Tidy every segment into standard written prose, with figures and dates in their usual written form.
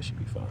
that should be fine.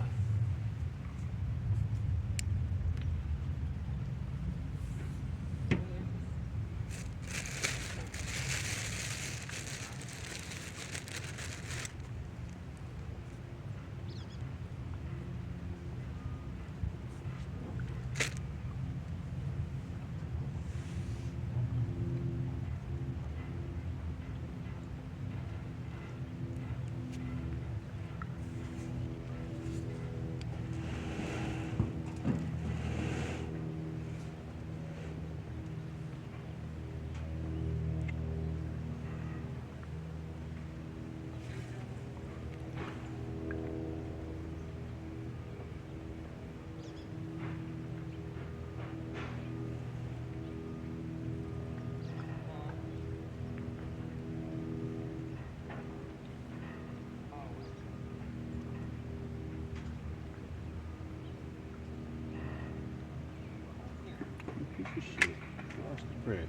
Piece of shit. Lost the bread.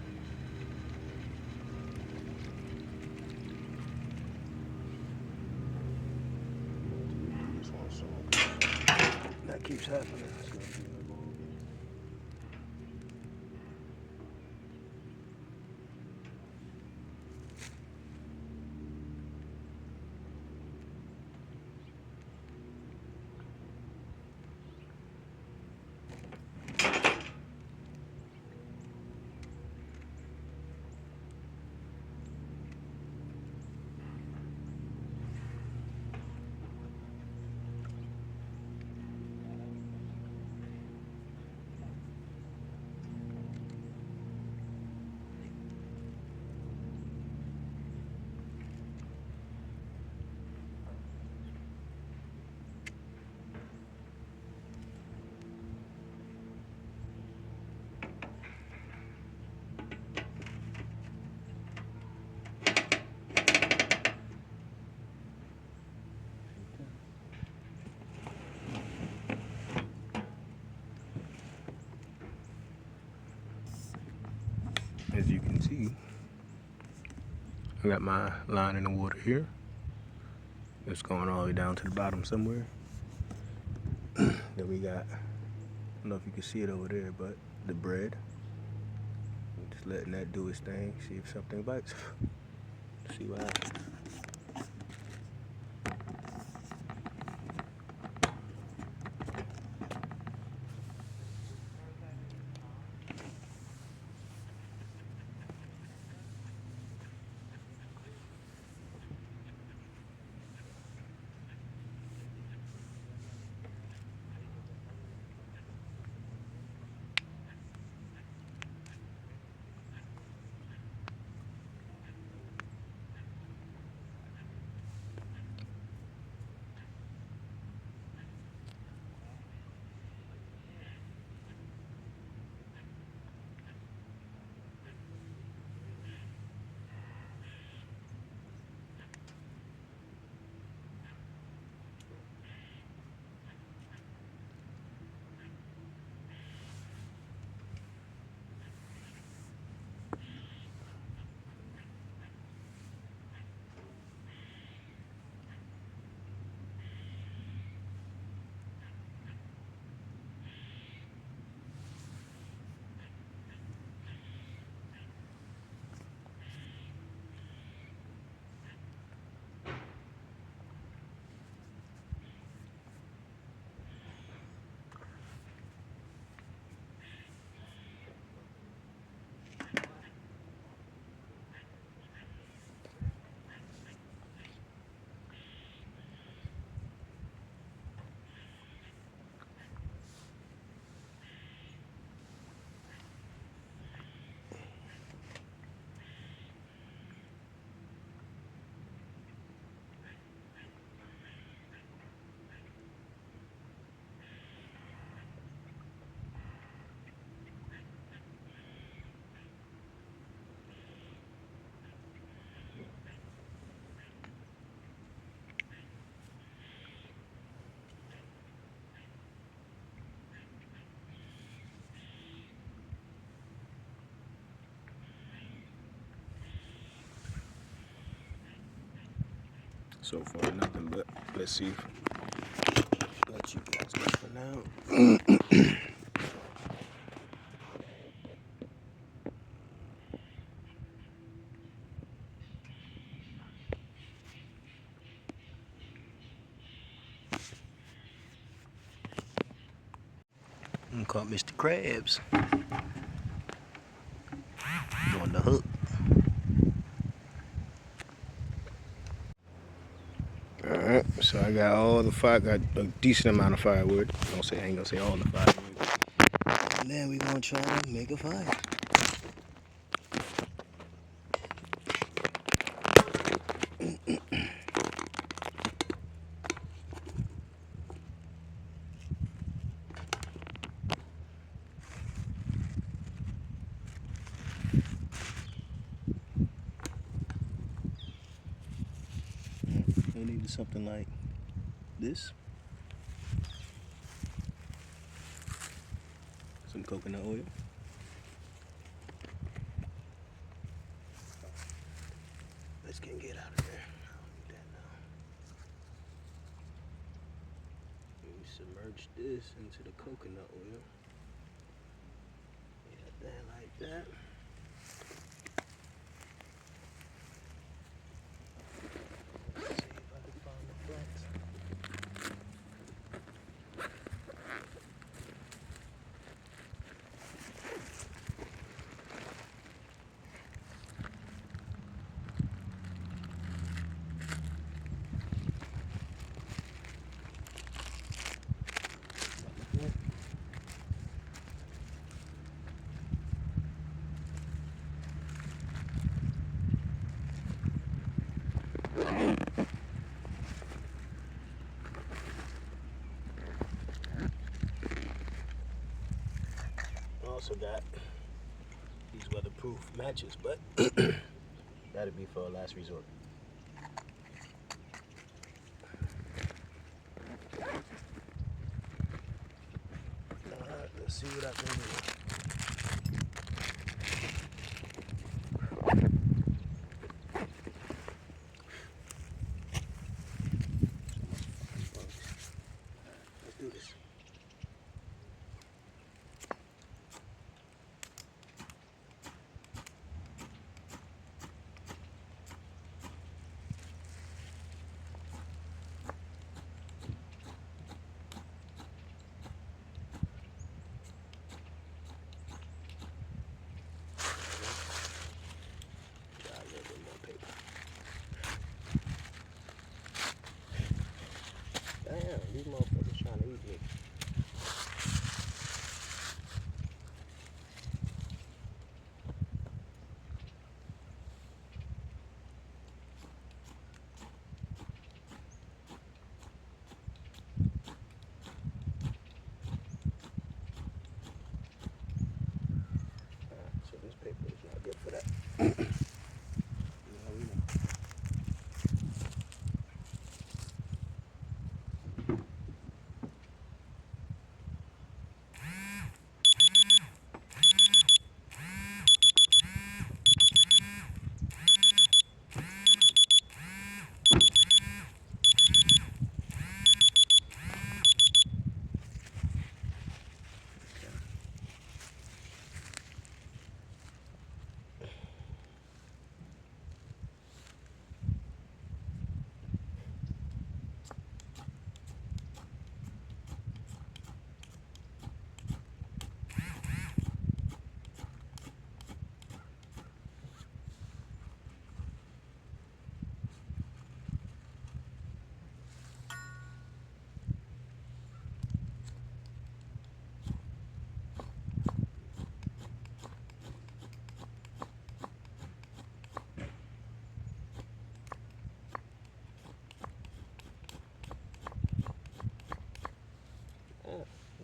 This one song. That keeps happening. It's gonna be like all over. As you can see, I got my line in the water here. It's going all the way down to the bottom somewhere. Then we got, I don't know if you can see it over there, but the bread. Just letting that do its thing, see if something bites. See what happens. So far, nothing but, let's see. For now. Caught Mr. Krabs on the hook. Alright, so I got all the fire, got a decent amount of firewood. I ain't gonna say all the firewood. And then we gonna try to make a fire. We need something like this. Some coconut oil. Let's get out of there. I don't need that now. We submerge this into the coconut oil. Yeah, that like that. Let's see if I can find the flax. Also got these weatherproof matches, but that'll be for a last resort. Alright, let's see what I can do. Let's do this. Try a little bit more paper. Damn, these motherfuckers trying to eat me. So this paper is not good for that.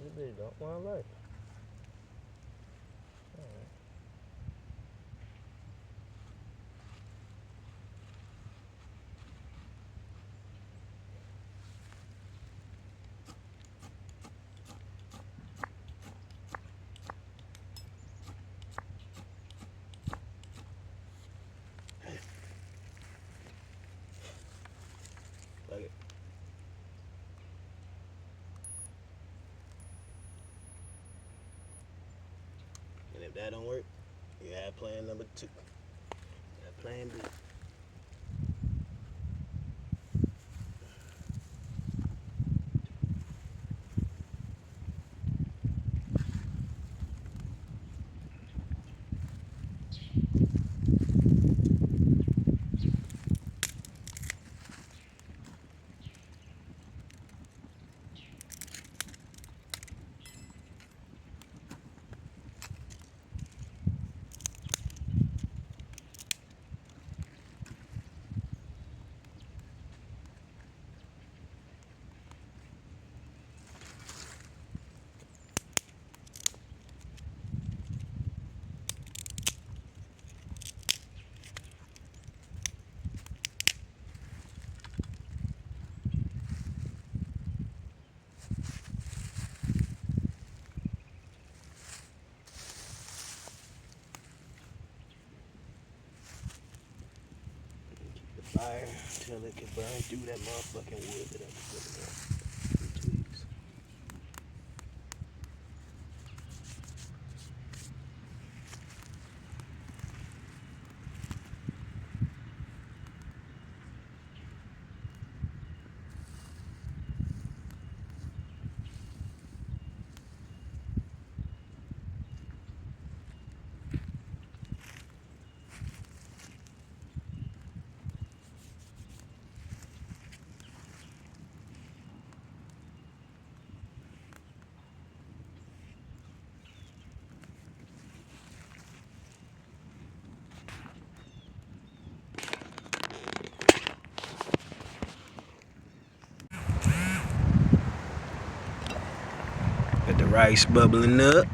You really don't want to like. Like it. if that don't work, you have plan number 2. You have plan B. Fire until it can burn through that motherfucking wood that I was putting on. Twigs. Got the rice bubbling up.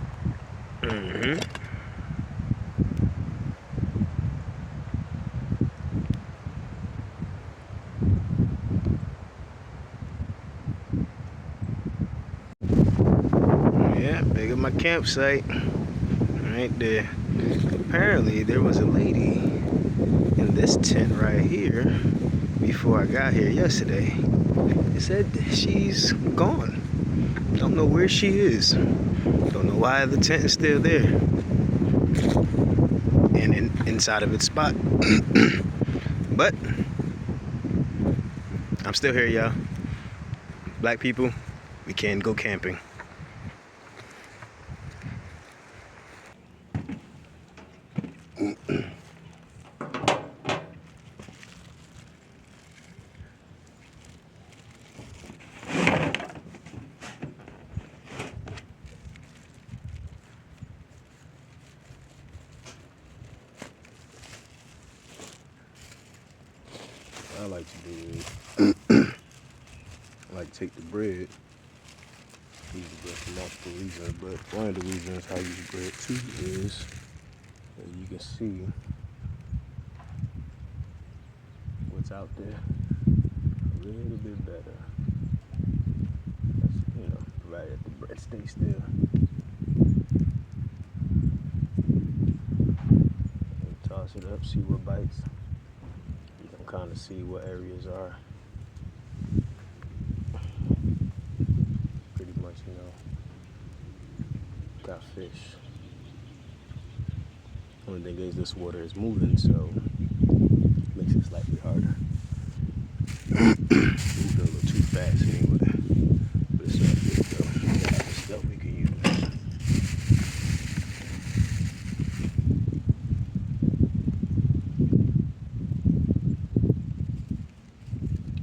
Yeah, big of my campsite. Right there. Apparently there was a lady in this tent right here before I got here yesterday. It said she's gone. Don't know where she is. Don't know why the tent is still there. And inside of its spot. But I'm still here, y'all. Black people, we can go camping. I like to do is I like to take the bread. I use the bread for multiple reasons, but one of the reasons I use bread too is, as you can see, what's out there a little bit better. That's, provided that the bread stays still. And toss it up, see what bites. You can kind of see what areas are pretty much, got fish. Only thing is this water is moving, so it makes it slightly harder. Moving a little too fast anyway. But it's all good though. We got other stuff we can use.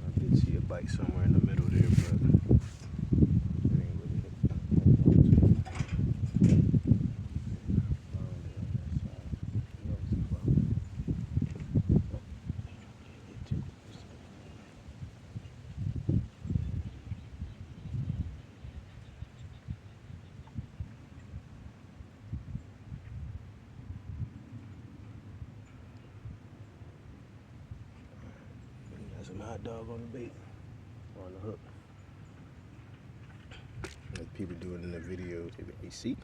I did see a bite somewhere in the middle there, but it ain't really hit. Got some hot dog on the bait, on the hook. Like people do it in the video, they see.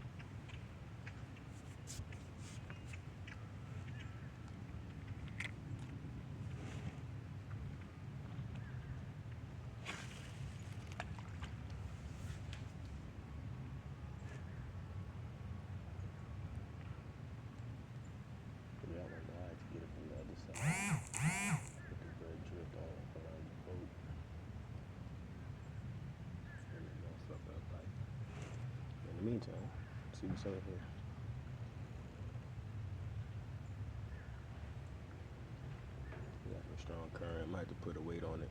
meantime, let's see what's over here. We got a strong current. Might have to put a weight on it.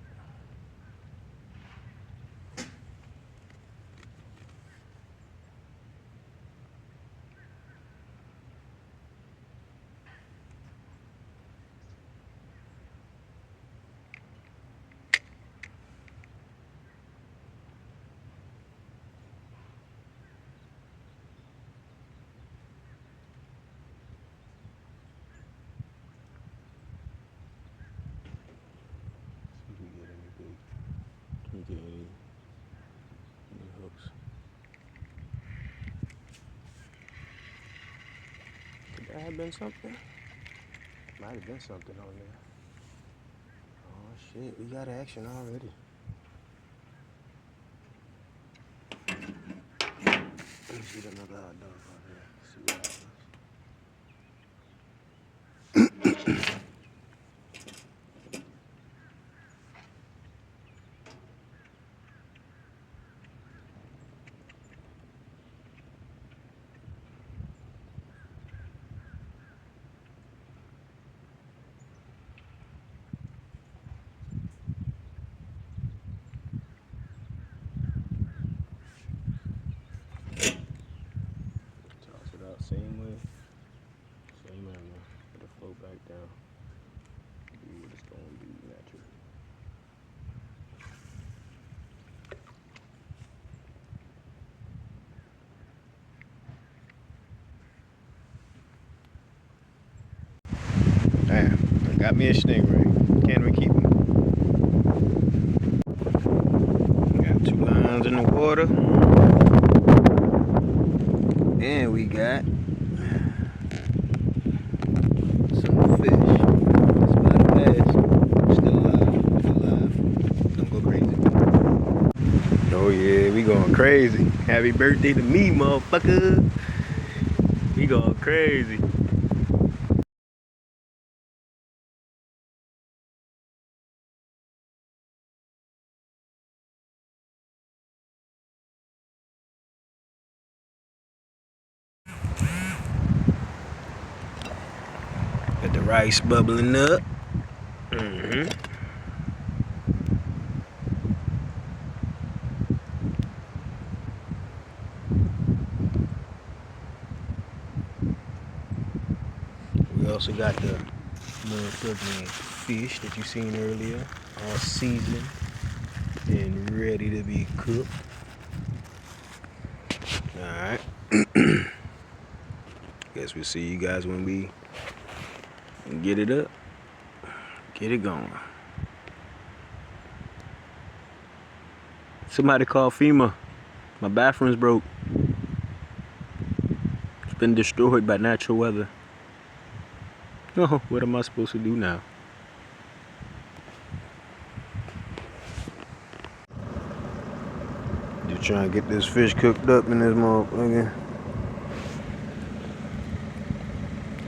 Get any hooks. Could that have been something? Might have been something on there. Oh shit, we got action already. Let me see another hot dog out here. See what happens. Toss it out same way. Same area. Let it flow back down. Be what it's going to be naturally. Damn, I got me a stingray. Can we keep him? Got 2 lines in the water. And we got some fish. It's about to pass. Still alive. Still alive. Don't go crazy. Oh yeah, we going crazy. Happy birthday to me, motherfucker. We going crazy. Got the rice bubbling up. We also got the motherfucking fish that you seen earlier, all seasoned and ready to be cooked. Alright. Guess we'll see you guys when we get it up. Get it going. Somebody call FEMA. My bathroom's broke. It's been destroyed by natural weather. Oh, what am I supposed to do now? Just trying to get this fish cooked up in this motherfucker.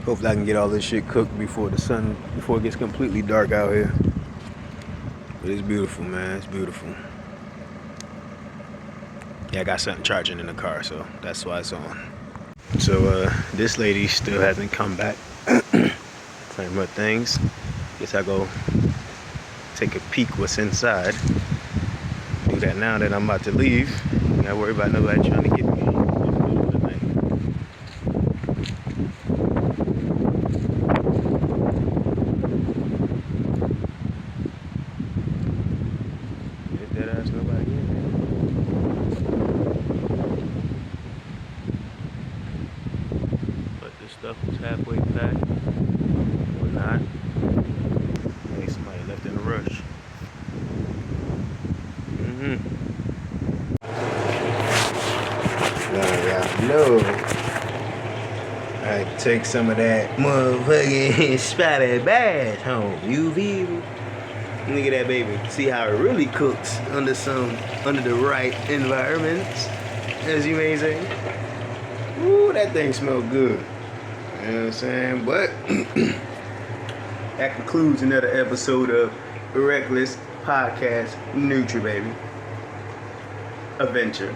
Hopefully I can get all this shit cooked before it gets completely dark out here. But it's beautiful, man. It's beautiful. Yeah, I got something charging in the car, so that's why it's on. So this lady still hasn't come back. Playing with things. Guess I go take a peek what's inside. Do that now that I'm about to leave. Not worry about nobody trying to get me. Stuff was halfway packed or not. Maybe somebody left in a rush. No. I take some of that motherfucking spotted bass home. You feel me? Look at that baby. See how it really cooks under the right environments, as you may say. Ooh, that thing smells good. You know what I'm saying? But that concludes another episode of Reckless Podcast Nutri, baby. Adventure.